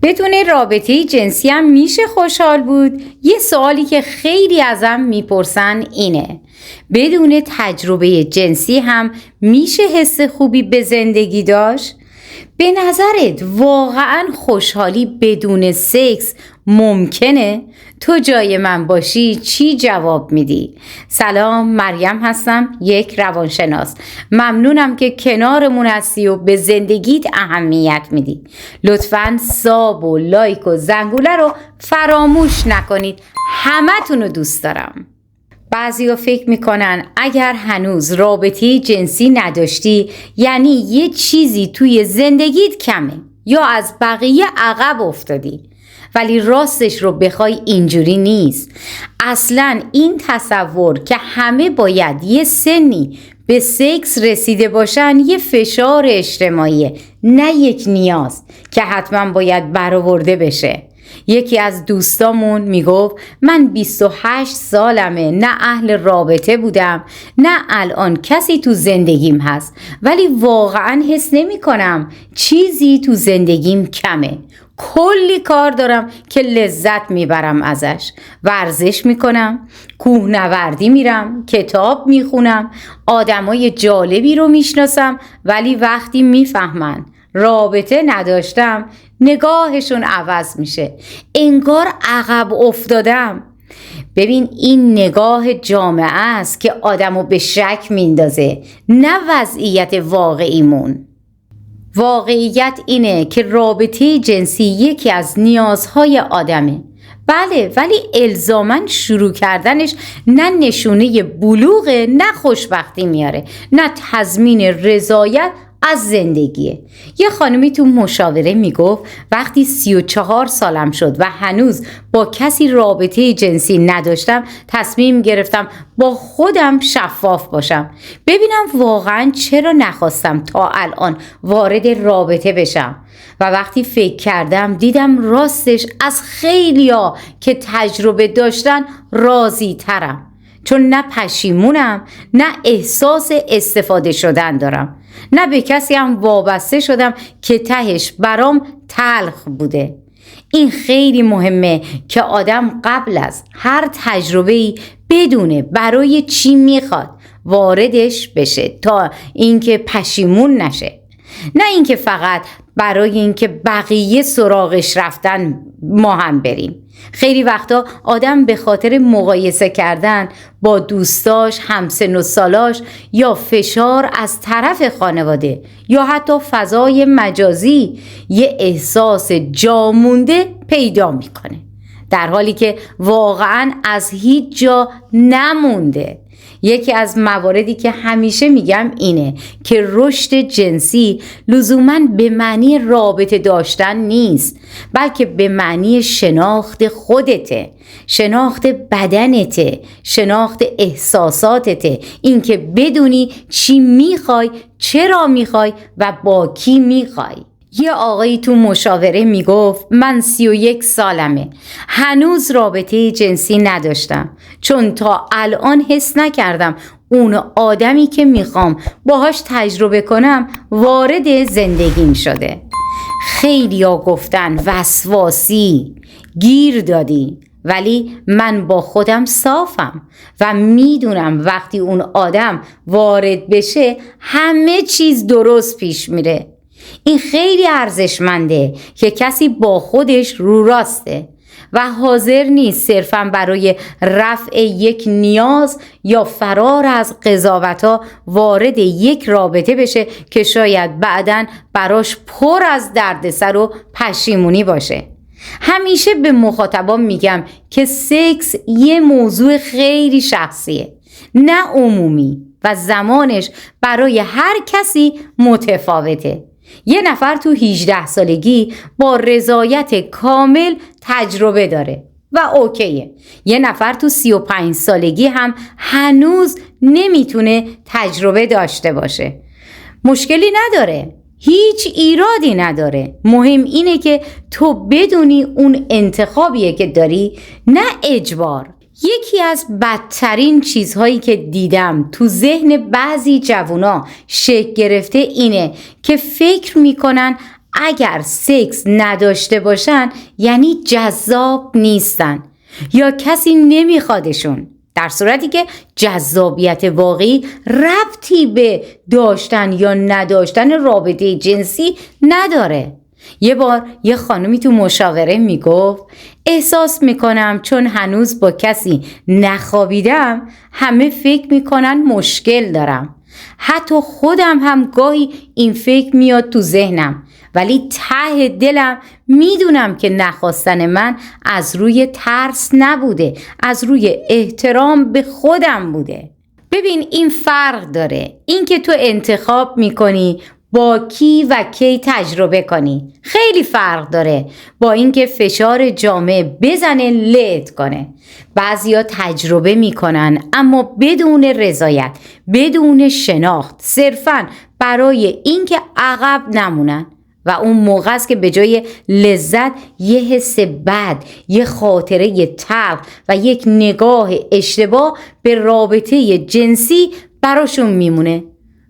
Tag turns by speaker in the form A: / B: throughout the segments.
A: بدون رابطه جنسی هم میشه خوشحال بود؟ یه سوالی که خیلی ازم میپرسن اینه: بدون تجربه جنسی هم میشه حس خوبی به زندگی داشت؟ به نظرت واقعاً خوشحالی بدون سکس ممکنه؟ تو جای من باشی چی جواب میدی؟ سلام، مریم هستم، یک روانشناس. ممنونم که کنارمون هستی و به زندگیت اهمیت میدی. لطفاً ساب و لایک و زنگوله رو فراموش نکنید. همتون رو دوست دارم. بعضیا فکر میکنن اگر هنوز رابطه جنسی نداشتی یعنی یه چیزی توی زندگیت کمه یا از بقیه عقب افتادی. ولی راستش رو بخوای اینجوری نیست. اصلاً این تصور که همه باید یه سنی به سکس رسیده باشن یه فشار اجتماعیه، نه یک نیاز که حتما باید برآورده بشه. یکی از دوستامون میگفت من 28 سالمه، نه اهل رابطه بودم نه الان کسی تو زندگیم هست، ولی واقعا حس نمی کنم چیزی تو زندگیم کمه. کلی کار دارم که لذت میبرم ازش. ورزش میکنم، کوهنوردی میرم، کتاب میخونم، آدمای جالبی رو میشناسم، ولی وقتی میفهمن رابطه نداشتم نگاهشون عوض میشه، انگار عقب افتادم. ببین، این نگاه جامعه است که آدمو به شک میندازه، نه وضعیت واقعیمون. واقعیت اینه که رابطه جنسی یکی از نیازهای آدمه. بله، ولی الزاماً شروع کردنش نه نشونه بلوغه، نه خوشبختی میاره، نه تضمین رضایت از زندگیه. یه خانمی تو مشاوره میگفت وقتی 34 سالم شد و هنوز با کسی رابطه جنسی نداشتم، تصمیم گرفتم با خودم شفاف باشم، ببینم واقعا چرا نخواستم تا الان وارد رابطه بشم. و وقتی فکر کردم دیدم راستش از خیلیا که تجربه داشتن راضی ترم، چون نه پشیمونم، نه احساس استفاده شدن دارم، نه به کسی هم وابسته شدم که تهش برام تلخ بوده. این خیلی مهمه که آدم قبل از هر تجربه‌ای بدونه برای چی میخواد واردش بشه تا اینکه پشیمون نشه، نه اینکه فقط برای اینکه بقیه سراغش رفتن ما هم بریم. خیلی وقتا آدم به خاطر مقایسه کردن با دوستاش، همسن و سالاش، یا فشار از طرف خانواده یا حتی فضای مجازی یه احساس جامونده پیدا میکنه، در حالی که واقعاً از هیچ جا نمونده. یکی از مواردی که همیشه میگم اینه که رشد جنسی لزوماً به معنی رابطه داشتن نیست، بلکه به معنی شناخت خودته، شناخت بدنته، شناخت احساساتته، اینکه بدونی چی میخوای، چرا میخوای و با کی میخوای. یه آقایی تو مشاوره میگفت من 31 سالمه، هنوز رابطه جنسی نداشتم، چون تا الان حس نکردم اون آدمی که میخوام باهاش تجربه کنم وارد زندگیم شده. خیلیا گفتن وسواسی، گیر دادی، ولی من با خودم صافم و میدونم وقتی اون آدم وارد بشه همه چیز درست پیش میره. این خیلی ارزشمنده که کسی با خودش رو راسته و حاضر نیست صرفاً برای رفع یک نیاز یا فرار از قضاوت‌ها وارد یک رابطه بشه که شاید بعداً براش پر از دردسر و پشیمونی باشه. همیشه به مخاطبان میگم که سکس یه موضوع خیلی شخصیه، نه عمومی، و زمانش برای هر کسی متفاوته. یه نفر تو 18 سالگی با رضایت کامل تجربه داره و اوکیه. یه نفر تو 35 سالگی هم هنوز نمیتونه تجربه داشته باشه. مشکلی نداره، هیچ ایرادی نداره. مهم اینه که تو بدونی اون انتخابیه که داری، نه اجبار. یکی از بدترین چیزهایی که دیدم تو ذهن بعضی جوونا شکل گرفته اینه که فکر میکنن اگر سکس نداشته باشن یعنی جذاب نیستن یا کسی نمیخوادشون، در صورتی که جذابیت واقعی ربطی به داشتن یا نداشتن رابطه جنسی نداره. یه بار یه خانومی تو مشاوره میگفت احساس میکنم چون هنوز با کسی نخوابیدم همه فکر میکنن مشکل دارم. حتی خودم هم گاهی این فکر میاد تو ذهنم، ولی ته دلم میدونم که نخواستن من از روی ترس نبوده، از روی احترام به خودم بوده. ببین این فرق داره، این که تو انتخاب میکنی با کی و کی تجربه کنی خیلی فرق داره با اینکه فشار جامعه بزنه لت کنه. بعضیا تجربه میکنن اما بدون رضایت، بدون شناخت، صرفاً برای اینکه عقب نمونن و اون موقع است که به جای لذت یه حس بد، یه خاطره تلخ و یک نگاه اشتباه به رابطه جنسی براشون میمونه.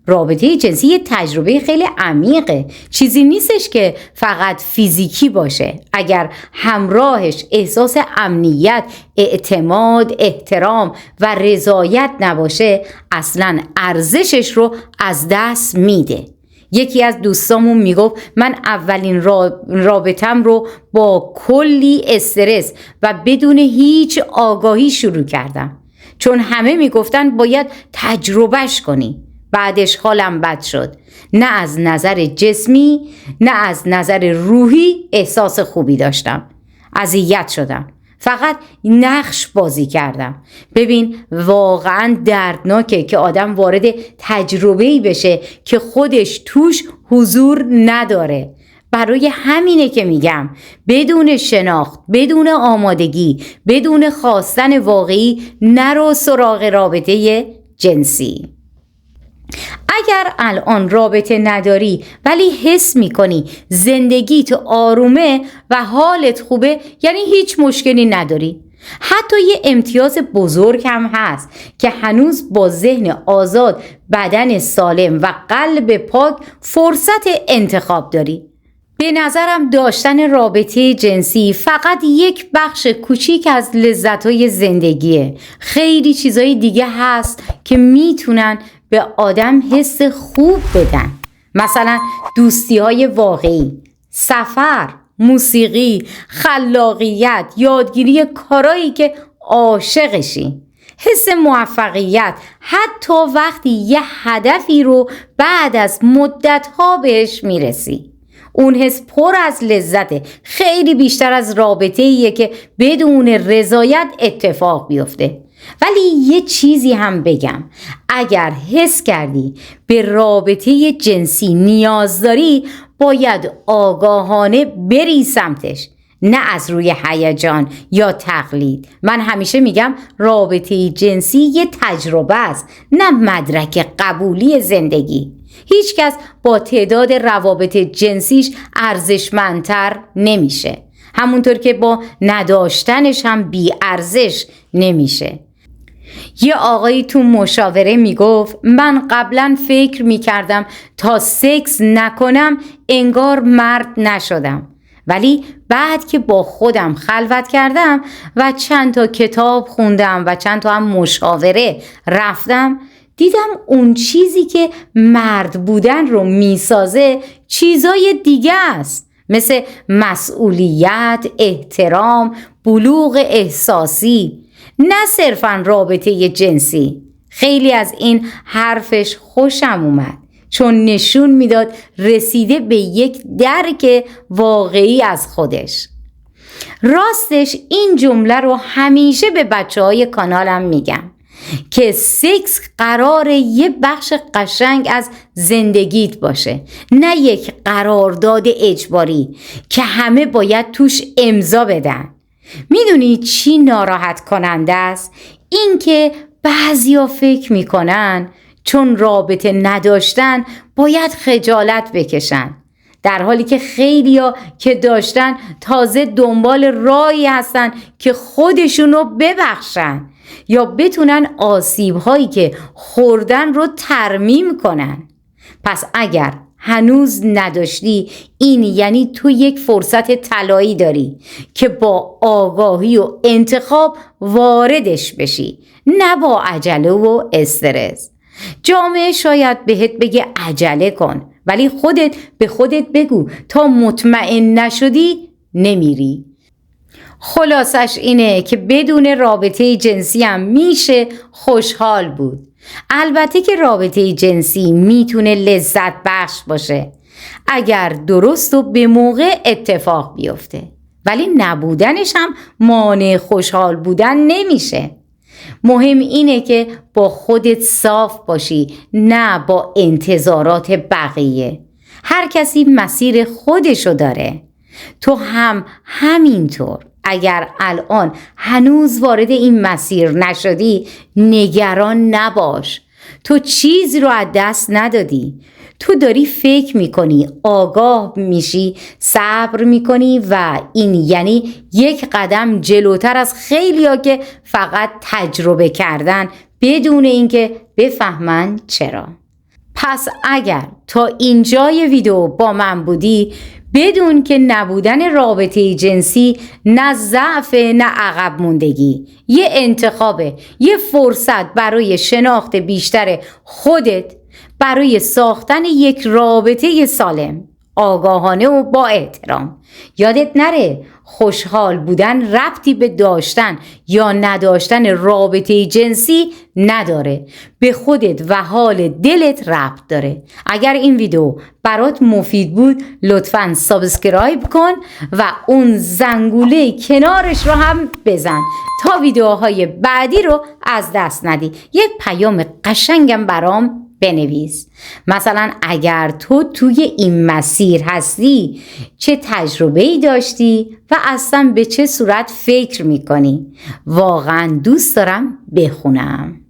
A: رابطه جنسی یه تجربه خیلی عمیقه، چیزی نیستش که فقط فیزیکی باشه. اگر همراهش احساس امنیت، اعتماد، احترام و رضایت نباشه اصلاً ارزشش رو از دست میده. یکی از دوستامون میگفت من اولین رابطم رو با کلی استرس و بدون هیچ آگاهی شروع کردم، چون همه میگفتن باید تجربهش کنی. بعدش حالم بد شد، نه از نظر جسمی نه از نظر روحی احساس خوبی داشتم، اذیت شدم، فقط نقش بازی کردم. ببین واقعا دردناکه که آدم وارد تجربه‌ای بشه که خودش توش حضور نداره. برای همینه که میگم بدون شناخت، بدون آمادگی، بدون خواستن واقعی نرو سراغ رابطه جنسی. اگر الان رابطه نداری ولی حس میکنی زندگیت آرومه و حالت خوبه، یعنی هیچ مشکلی نداری. حتی یه امتیاز بزرگ هم هست که هنوز با ذهن آزاد، بدن سالم و قلب پاک فرصت انتخاب داری. به نظرم داشتن رابطه جنسی فقط یک بخش کوچیک از لذت‌های زندگیه. خیلی چیزای دیگه هست که میتونن به آدم حس خوب بدن، مثلا دوستی‌های واقعی، سفر، موسیقی، خلاقیت، یادگیری کارایی که عاشقشی، حس موفقیت، حتی وقتی یه هدفی رو بعد از مدت‌ها بهش میرسی. اون حس پر از لذته، خیلی بیشتر از رابطه‌ایه که بدون رضایت اتفاق بیفته. ولی یه چیزی هم بگم، اگر حس کردی به رابطه جنسی نیاز داری باید آگاهانه بری سمتش، نه از روی هیجان یا تقلید. من همیشه میگم رابطه جنسی یه تجربه است، نه مدرک قبولی زندگی. هیچ کس با تعداد روابط جنسیش ارزشمندتر نمیشه، همونطور که با نداشتنش هم بی ارزش نمیشه. یه آقایی تو مشاوره میگفت من قبلا فکر میکردم تا سکس نکنم انگار مرد نشدم، ولی بعد که با خودم خلوت کردم و چند تا کتاب خوندم و چند تا هم مشاوره رفتم دیدم اون چیزی که مرد بودن رو میسازه چیزای دیگه است، مثل مسئولیت، احترام، بلوغ احساسی، نه صرفاً رابطه جنسی. خیلی از این حرفش خوشم اومد چون نشون میداد رسیده به یک درک واقعی از خودش. راستش این جمله رو همیشه به بچه‌های کانالم میگم که سکس قراره یه بخش قشنگ از زندگیت باشه، نه یک قرارداد اجباری که همه باید توش امضا بدن. میدونی چی ناراحت کننده است؟ این که بعضیا فکر میکنن چون رابطه نداشتن باید خجالت بکشن، در حالی که خیلیا که داشتن تازه دنبال راهی هستن که خودشونو ببخشن یا بتونن آسیب‌هایی که خوردن رو ترمیم کنن. پس اگر هنوز نداشتی، این یعنی تو یک فرصت طلایی داری که با آگاهی و انتخاب واردش بشی، نه با عجله و استرس. جامعه شاید بهت بگه عجله کن، ولی خودت به خودت بگو تا مطمئن نشدی نمیری. خلاصش اینه که بدون رابطه جنسی هم میشه خوشحال بود. البته که رابطه جنسی میتونه لذت بخش باشه اگر درست و به موقع اتفاق بیفته، ولی نبودنش هم مانع خوشحال بودن نمیشه. مهم اینه که با خودت صاف باشی، نه با انتظارات بقیه. هر کسی مسیر خودشو داره، تو هم همینطور. اگر الان هنوز وارد این مسیر نشدی نگران نباش، تو چیزی رو از دست ندادی. تو داری فکر میکنی، آگاه میشی، صبر میکنی و این یعنی یک قدم جلوتر از خیلیا که فقط تجربه کردن بدون اینکه بفهمن چرا. پس اگر تا اینجای ویدیو با من بودی، بدون که نبودن رابطه جنسی نه ضعف نه عقب موندگی، یه انتخابه، یه فرصت برای شناخت بیشتر خودت، برای ساختن یک رابطه سالم، آگاهانه و با احترام. یادت نره خوشحال بودن ربطی به داشتن یا نداشتن رابطه جنسی نداره، به خودت و حال دلت ربط داره. اگر این ویدیو برات مفید بود لطفاً سابسکرایب کن و اون زنگوله کنارش رو هم بزن تا ویدیوهای بعدی رو از دست ندی. یک پیام قشنگم برام بنویس، مثلا اگر تو توی این مسیر هستی چه تجربه‌ای داشتی و اصلا به چه صورت فکر میکنی؟ واقعا دوست دارم بخونم.